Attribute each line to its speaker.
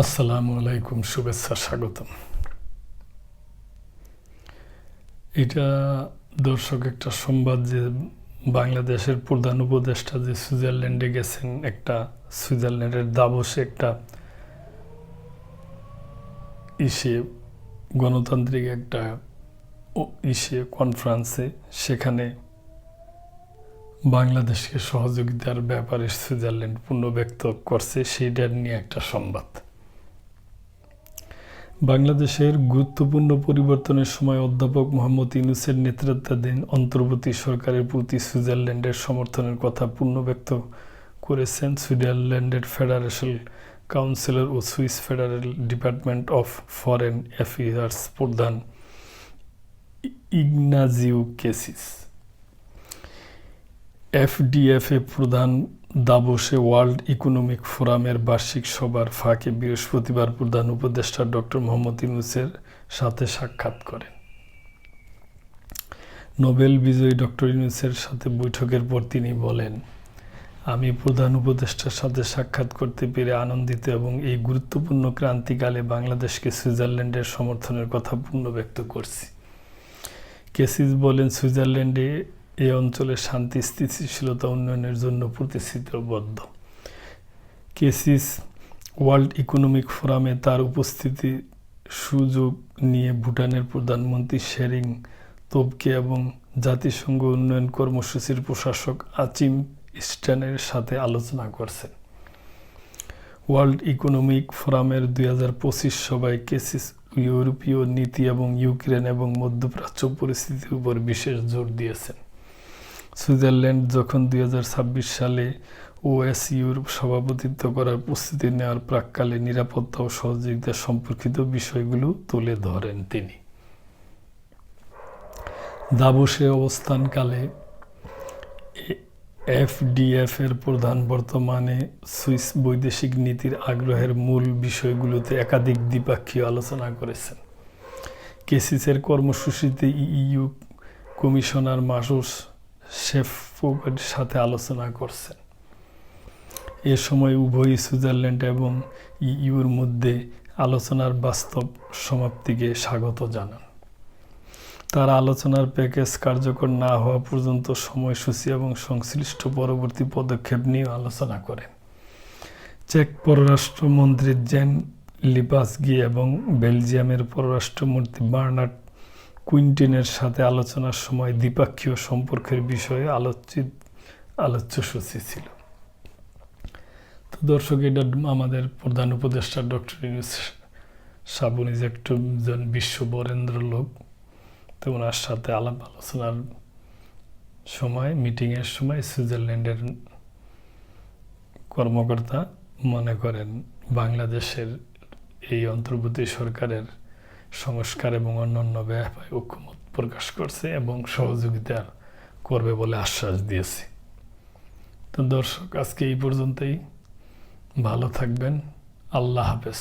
Speaker 1: আসসালামু আলাইকুম, শুভেচ্ছা, স্বাগতম। এটা দর্শক একটা সংবাদ যে বাংলাদেশের প্রধান উপদেষ্টা যে সুইজারল্যান্ডে গেছেন, একটা সুইজারল্যান্ডের দাভোসে একটা গণতান্ত্রিক একটা কনফারেন্সে, সেখানে বাংলাদেশকে সহযোগিতার ব্যাপারে সুইজারল্যান্ড পূর্ণ ব্যক্ত করছে, সেইটার নিয়ে একটা সংবাদ। বাংলাদেশের গুরুত্বপূর্ণ পরিবর্তনের সময় অধ্যাপক মোহাম্মদ ইউনূসের নেতৃত্বাধীন অন্তর্বর্তী সরকারের প্রতি সুইজারল্যান্ডের সমর্থনের কথা পূর্ণ ব্যক্ত করেছেন সুইজারল্যান্ডের ফেডারেশন কাউন্সিলর ও Swiss federal department of foreign affairs প্রধান ইগনাজিও কেসিস। এফডিএফএ প্রধান দাভোসে ওয়ার্ল্ড ইকোনমিক ফোরামের বার্ষিক সভার ফাঁকে বৃহস্পতিবার প্রধান উপদেষ্টা ডক্টর মোহাম্মদ ইউনূসের সাথে সাক্ষাৎ করেন। নোবেল বিজয়ী ডক্টর ইউনূসের সাথে বৈঠকের পর তিনি বলেন, আমি প্রধান উপদেষ্টার সাথে সাক্ষাৎ করতে পেরে আনন্দিত এবং এই গুরুত্বপূর্ণ ক্রান্তিকালে বাংলাদেশকে সুইজারল্যান্ডের সমর্থনের কথা পূর্ণ ব্যক্ত করছি। কেসিস বলেন, সুইজারল্যান্ডে এই অঞ্চলের শান্তি স্থিতিশীলতা উন্নয়নের জন্য প্রতিশ্রুতিবদ্ধ। কেসিস ওয়ার্ল্ড ইকোনমিক ফোরামে তার উপস্থিতি সুযোগ নিয়ে ভুটানের প্রধানমন্ত্রী শেরিং তোবগে এবং জাতিসংঘ উন্নয়ন কর্মসূচির প্রশাসক আচিম স্ট্যানের সাথে আলোচনা করছেন। ওয়ার্ল্ড ইকোনমিক ফোরামের 2025 সভায় কেসিস ইউরোপীয় নীতি এবং ইউক্রেন এবং মধ্যপ্রাচ্য পরিস্থিতির উপর বিশেষ জোর দিয়েছেন। সুইজারল্যান্ড যখন 2026 সালে ওএসইউর সভাপতিত্ব করার প্রস্তুতি নেওয়ার প্রাক্কালে নিরাপত্তা ও সহযোগিতা সম্পর্কিত বিষয়গুলো তুলে ধরেন তিনি। দাভোসে অবস্থানকালে এফডিএফ এর প্রধান বর্তমানে সুইস বৈদেশিক নীতির আগ্রহের মূল বিষয়গুলোতে একাধিক দ্বিপাক্ষীয় আলোচনা করেছেন। কেসিসের কর্মসূচিতে ইইউ কমিশনার মাসুস শেফকোভের সাথে আলোচনা করছেন। এ সময় উভয়ই সুইজারল্যান্ড এবং ইইউর মধ্যে আলোচনার বাস্তব সমাপ্তিকে স্বাগত জানান। তারা আলোচনার প্যাকেজ কার্যকর না হওয়া পর্যন্ত সময়সূচি এবং সংশ্লিষ্ট পরবর্তী পদক্ষেপ নিয়ে আলোচনা করেন। চেক পররাষ্ট্রমন্ত্রী জেন লিপাসগি এবং বেলজিয়ামের পররাষ্ট্রমন্ত্রী বার্নার্ড কুইন্টিনের সাথে আলোচনার সময় দ্বিপাক্ষীয় সম্পর্কের বিষয়ে আলোচ্যসূচি ছিল। তো দর্শক, এটা আমাদের প্রধান উপদেষ্টা ডক্টর ইউনূস সাহেব, উনি যে একজন বিশ্ব বরেন্দ্র লোক, তো ওনার সাথে আলোচনার সময়, মিটিংয়ের সময় সুইজারল্যান্ডের কর্মকর্তা মনে করেন বাংলাদেশের এই অন্তর্বর্তী সরকারের সংস্কার এবং অন্যান্য ব্যাপারে ঐক্যমত প্রকাশ করছে এবং সহযোগিতা করবে বলে আশ্বাস দিয়েছে। তো দর্শক, আজকে এই পর্যন্তই। ভালো থাকবেন। আল্লাহ হাফেজ।